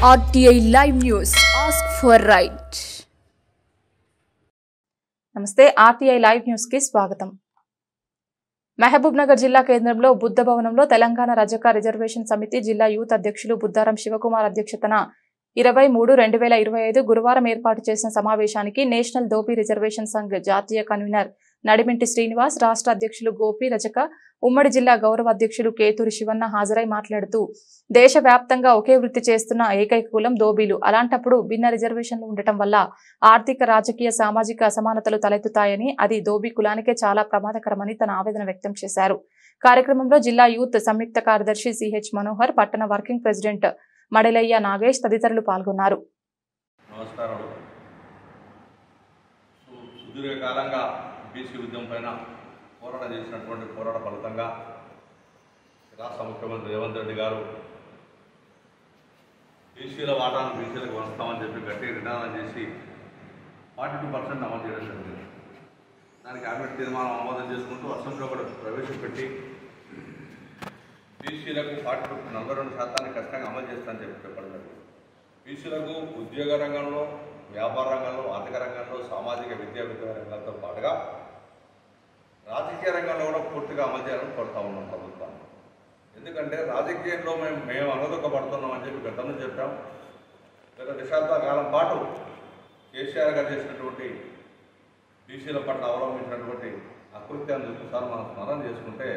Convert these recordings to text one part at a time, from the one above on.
RTI Live News. Ask for right. నమస్తే RTI Live News కి స్వాగతం. మహబూబ్ నగర్ జిల్లా కేంద్రంలో బుద్ధ భవనంలో తెలంగాణ రజక రిజర్వేషన్ సమితి జిల్లా యూత్ అధ్యక్షులు బుద్దారం శివకుమార్ అధ్యక్షతన 23/2025 గురువారం ఏర్పాటు చేసిన సమావేశానికి నేషనల్ దోబీ రిజర్వేషన్ సంఘ్ జాతీయ కన్వీనర్ నడిమింటి శ్రీనివాస్, రాష్ట్ర అధ్యక్షులు గోపి రజక, ఉమ్మడి జిల్లా గౌరవ అధ్యక్షులు కేతూరి శివన్న హాజరై మాట్లాడుతూ దేశవ్యాప్తంగా ఒకే వృత్తి చేస్తున్న ఏకైక కులం దోబీలు. అలాంటప్పుడు భిన్న రిజర్వేషన్లు ఉండటం వల్ల ఆర్థిక, రాజకీయ, సామాజిక అసమానతలు తలెత్తుతాయని, అది దోబీ కులానికే చాలా ప్రమాదకరమని తన ఆవేదన వ్యక్తం చేశారు. కార్యక్రమంలో జిల్లా యూత్ సంయుక్త కార్యదర్శి సిహెచ్ మనోహర్, పట్టణ వర్కింగ్ ప్రెసిడెంట్ మడలయ్య నాగేష్ తదితరులు పాల్గొన్నారు. నమస్కారం. సుదీర్ఘకాలంగా బీసీ ఉద్యమం పైన పోరాటం చేసినటువంటి పోరాట ఫలితంగా రాష్ట్ర ముఖ్యమంత్రి రేవంత్ రెడ్డి గారు బీసీల వాటాను బీసీలకు వస్తామని చెప్పి గట్టి నిర్ణయం చేసి 42% అమలు చేయడం జరిగింది. దానికి క్యాబినెట్ తీర్మానం ఆమోదం చేసుకుంటూ అసెంబ్లీలో కూడా ప్రవేశపెట్టి బీసీలకు 42% ఖచ్చితంగా అమలు చేస్తానని చెప్పి చెప్పడం జరిగింది. బీసీలకు ఉద్యోగ రంగంలో, వ్యాపార రంగంలో, ఆర్థిక రంగంలో, సామాజిక విద్యా రంగాలతో పాటుగా రాజకీయ రంగంలో కూడా పూర్తిగా అమలు చేయాలని కోరుతా ఉన్నాం ప్రభుత్వాన్ని. ఎందుకంటే రాజకీయంలో మేము అనుదొక్కబడుతున్నామని చెప్పి గతంలో చెప్పాం. గత దశాబ్ద కాలం పాటు కేసీఆర్ గారు చేసినటువంటి బీసీల పట్ల అవలంబించినటువంటి అకృత్యాన్ని ఒకసారి మనం స్మరణ చేసుకుంటే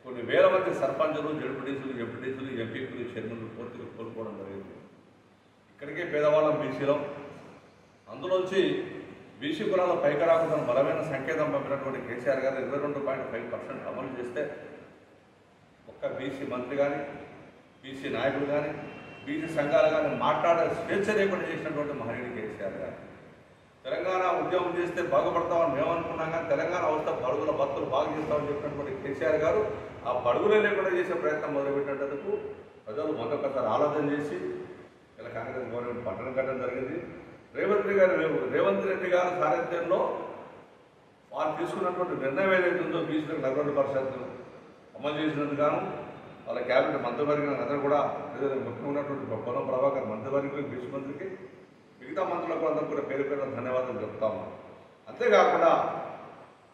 కొన్ని వేల మంది సర్పంచులు, జడ్పీటీసీలు, ఎంపీటీసీలు, ఎంపీపీలు, చైర్మన్లు పూర్తిగా కోల్పోవడం జరిగింది. ఇక్కడికే పేదవాళ్ళం బీసీలో. అందులోంచి బీసీ కులాల పైకి రాకుండా బలమైన సంకేతం పంపినటువంటి కేసీఆర్ గారు 22.5% అమలు చేస్తే ఒక్క బీసీ మంత్రి కానీ, బీసీ నాయకులు కానీ, బీసీ సంఘాలు కానీ మాట్లాడే స్వేచ్ఛ లేకుండా చేసినటువంటి మహనీయుడు కేసీఆర్ గారు. తెలంగాణ ఉద్యమం చేస్తే బాగుపడతామని మేము అనుకున్నాం, కానీ తెలంగాణ అవస్థ బడుగుల భక్తులు బాగు చేస్తామని చెప్పినటువంటి కేసీఆర్ గారు ఆ బడుగులే లేకుండా చేసే ప్రయత్నం మొదలుపెట్టినందుకు ప్రజలు మొదొకసారి ఆలోచన చేసి ఇలా కాంగ్రెస్ గవర్నమెంట్ పట్టణం కట్టడం జరిగింది. రేవంత్ రెడ్డి గారి సారథ్యంలో వారు తీసుకున్నటువంటి నిర్ణయం ఏదైతుందో బీసీలకు 42% అమలు చేసినందుకు గాను వాళ్ళ క్యాబినెట్ మంత్రివర్గం అందరూ కూడా ముఖ్యంగా ఉన్నటువంటి పొన్నం ప్రభాకర్ మంత్రివర్గం, బీసీ మంత్రికి, మిగతా మంత్రులకు అందరూ కూడా పేరు పేరు ధన్యవాదాలు చెప్తాము. అంతేకాకుండా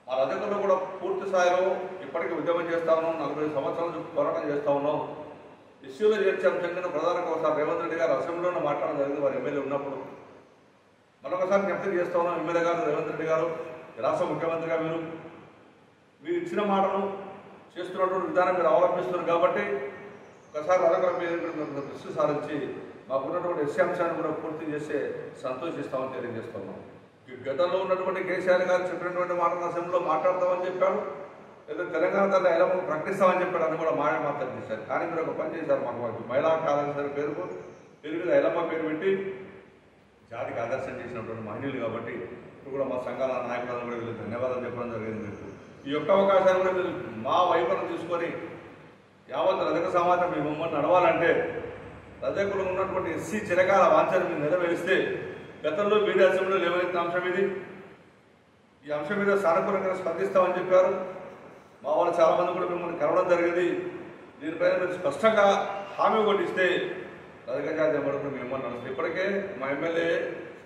మా రజకులు కూడా పూర్తి స్థాయిలో ఇప్పటికీ ఉద్యమం చేస్తా ఉన్నాం. 40 సంవత్సరాల నుంచి పోరాటం చేస్తూ ఉన్నాం. ఇష్యూలో చేర్చే అంశంగా ప్రధానంగా ఒకసారి రేవంత్ రెడ్డి గారు అసెంబ్లీలోనే మాట్లాడడం జరిగింది. వారు ఎమ్మెల్యే ఉన్నప్పుడు మరొకసారి జ్ఞప్తి చేస్తూ ఉన్నాం. ఎమ్మెల్యే గారు, రేవంత్ రెడ్డి గారు, రాష్ట్ర ముఖ్యమంత్రిగా మీరు ఇచ్చిన మాటను చేస్తున్నటువంటి విధానం మీరు అవలంబిస్తున్నారు కాబట్టి ఒకసారి రజకుల మీద దృష్టి సారించి మాకున్నటువంటి ఎస్సీ అంశాన్ని కూడా పూర్తి చేస్తే సంతోషిస్తామని తెలియజేస్తున్నాం. గతంలో ఉన్నటువంటి కేసీఆర్ గారు చెప్పినటువంటి మాటను అసెంబ్లీలో మాట్లాడతామని చెప్పాడు, లేదా తెలంగాణ తన ఎలమ ప్రకటిస్తామని చెప్పాడు అని కూడా మాట్లాడి చేశారు. కానీ మీరు ఒక పని చేశారు, మాకు మహిళా కార్యదర్శి పేరు మీద ఎలమ్మ పేరు పెట్టి జాతికి ఆదర్శం చేసినటువంటి మహిళలు కాబట్టి ఇప్పుడు కూడా మా సంఘాల నాయకులను కూడా వీళ్ళు ధన్యవాదాలు చెప్పడం జరిగింది. ఈ యొక్క అవకాశాన్ని కూడా మీరు మా వైపును తీసుకొని యావత్ రజక సమాజం మీ మమ్మల్ని నడవాలంటే రజకులు ఉన్నటువంటి ఎస్సీ చిరకాల వాంఛను మీరు నెరవేరిస్తే గతంలో మీడియా అసెంబ్లీలో లేవనెత్తిన అంశం ఇది. ఈ అంశం మీద సానుకూలంగా స్పందిస్తామని చెప్పారు. మా వాళ్ళు చాలామంది కూడా మిమ్మల్ని కలవడం జరిగింది. దీనిపైన మీరు స్పష్టంగా హామీ ఒకటి ఇస్తే రజక జాతి ఎవరు మిమ్మల్ని నడుస్తుంది. ఇప్పటికే మా ఎమ్మెల్యే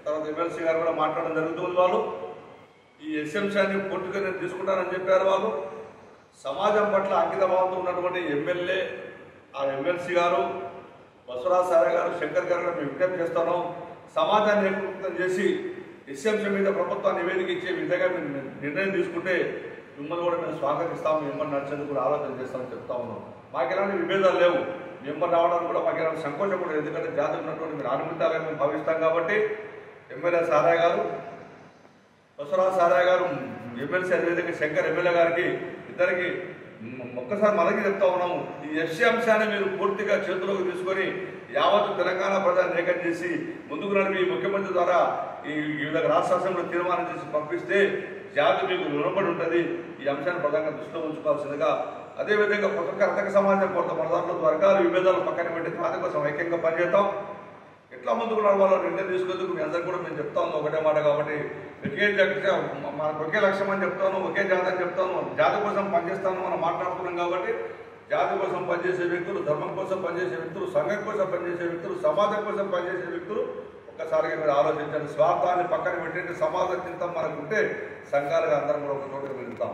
తర్వాత ఎమ్మెల్సీ గారు కూడా మాట్లాడడం జరుగుతుంది. వాళ్ళు ఈ ఎస్సీ అంశాన్ని పూర్తిగా నేను తీసుకుంటానని చెప్పారు. వాళ్ళు సమాజం పట్ల అంకిత భావంతో ఉన్నటువంటి ఎమ్మెల్యే, ఆ ఎమ్మెల్సీ గారు, బసవరాజ్ సారా గారు, శంకర్ గారు మేము విజ్ఞప్తి చేస్తున్నాం. సమాజాన్ని ఏకీకృతం చేసి ఎస్సీ అంశం మీద ప్రభుత్వాన్ని నివేదిక ఇచ్చే విధంగా మీరు నిర్ణయం తీసుకుంటే మిమ్మల్ని కూడా మేము స్వాగతిస్తాము, మిమ్మల్ని నడిచేందుకు కూడా ఆలోచన చేస్తామని చెప్తా ఉన్నాం. మాకు ఎలాంటి విభేదాలు లేవు. మిమ్మల్ని రావడానికి కూడా మాకు ఎలాంటి సంకోచం కూడా, ఎందుకంటే జాతి ఉన్నటువంటి మీరు ఆనుకుంటారని మేము భావిస్తాం కాబట్టి ఎమ్మెల్యే సారా గారు, బసవరాజ్ సారా గారు, ఎమ్మెల్సీ అదేవిధంగా శంకర్ ఎమ్మెల్యే గారికి ఇద్దరికి ఒక్కసారి మనకి చెప్తా ఉన్నాము. ఈ ఎస్సీ అంశాన్ని మీరు పూర్తిగా చేతిలోకి తీసుకొని యావత్ తెలంగాణ ప్రజలను ఏకం చేసి ముందుకు నడిపి ముఖ్యమంత్రి ద్వారా ఈ వివిధ రాష్ట్ర అసెంబ్లీలో తీర్మానం చేసి పంపిస్తే జాతి మీకు రుణపడి ఉంటుంది. ఈ అంశాన్ని ప్రధానంగా దృష్టిలో ఉంచుకోవాల్సిందిగా, అదేవిధంగా ఒక్కొక్క రజక సమాజం కొంత మనదాంట్లో వర్గాలు విభేదాలు పక్కన పెట్టి జాతి కోసం ఐక్యంగా పనిచేద్దాం. ఎట్లా ముందుకు నడవాలో నిర్ణయం తీసుకుందుకు మీ అందరికీ కూడా మేము చెప్తా ఉన్నాం ఒకటే మాట. కాబట్టి మనకు ఒకే లక్ష్యం అని చెప్తాను, ఒకే జాతి అని చెప్తాను, జాతి కోసం పనిచేస్తాను మనం మాట్లాడుతున్నాం కాబట్టి జాతి కోసం పనిచేసే వ్యక్తులు, ధర్మం కోసం పనిచేసే వ్యక్తులు, సంఘం కోసం పనిచేసే వ్యక్తులు, సమాజం కోసం పనిచేసే వ్యక్తులు ఒక్కసారిగా మీరు ఆలోచించండి. స్వార్థాన్ని పక్కన పెట్టండి. సమాజ చింతం మనకు ఉంటే సంఘాలుగా అందరం కూడా ఒక చోటకి వెళ్తాం.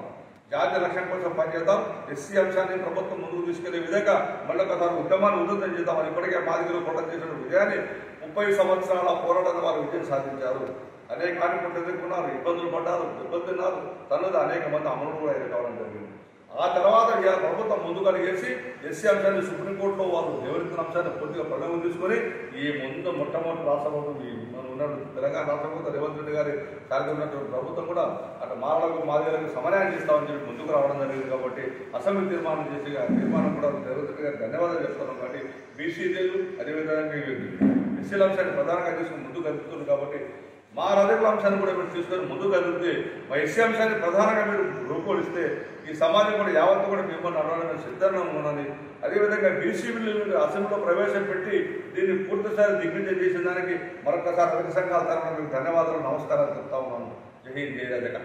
జాతి రక్షణ కోసం పనిచేద్దాం. ఎస్సీ అంశాన్ని ప్రభుత్వం ముందుకు తీసుకెళ్లే విధంగా మళ్ళీ ఒకసారి ఉద్యమాన్ని ఉధృతం చేద్దాం. అని ఇప్పటికే మాదిరిలో కూడా చేసిన విజయాన్ని 30 సంవత్సరాల పోరాటం వారు విజయం సాధించారు. అనేక ఆడుకుంటూ ఎదుర్కొన్నారు, ఇబ్బందులు పడ్డారు, దెబ్బతిన్నారు. తనది అనేక మంది అమలు కూడా కావడం జరిగింది. ఆ తర్వాత ఇలా ప్రభుత్వం ముందుకు అడిగేసి ఎస్సీ అంశాన్ని సుప్రీంకోర్టులో వాళ్ళు నివరించిన అంశాన్ని పూర్తిగా పరిగణన తీసుకొని ఈ మొట్టమొదటి రాష్ట్ర ప్రభుత్వం మనం ఉన్నాడు తెలంగాణ రాష్ట్ర ప్రభుత్వం రేవంత్ రెడ్డి గారి కార్యక్రమం ఉన్నటువంటి ప్రభుత్వం కూడా అటు మారలకు మాదిగలకు సమన్యాయం చేస్తామని చెప్పి ముందుకు రావడం జరిగింది. కాబట్టి అసెంబ్లీ తీర్మానం చేసి ఆ తీర్మానం కూడా రేవంత్ రెడ్డి గారికి ధన్యవాదాలు చెప్తున్నాం. కాబట్టి బీసీలు అదేవిధంగా ఎస్సీల అంశాన్ని ప్రధానంగా తీసుకుని ముందుకు కలుపుతుంది. కాబట్టి మా రజకుల అంశాన్ని కూడా మీరు తీసుకొని ముందుకు కదిలితే మా ఎస్సీ అంశాన్ని ప్రధానంగా మీరు రూపొడిస్తే ఈ సమాజం కూడా యావత్తు కూడా మిమ్మల్ని నడవాలని సిద్ధంగా ఉన్నది. అదేవిధంగా బీసీ బిల్లు అసెంబ్లీలో ప్రవేశపెట్టి దీన్ని పూర్తిసారి దిగ్విజయం చేసిన దానికి మరొకసారి రజక సంఘాల తరఫున మీకు ధన్యవాదాలు, నమస్కారాలు చెప్తా ఉన్నాను. జై హింద్, జై రజక.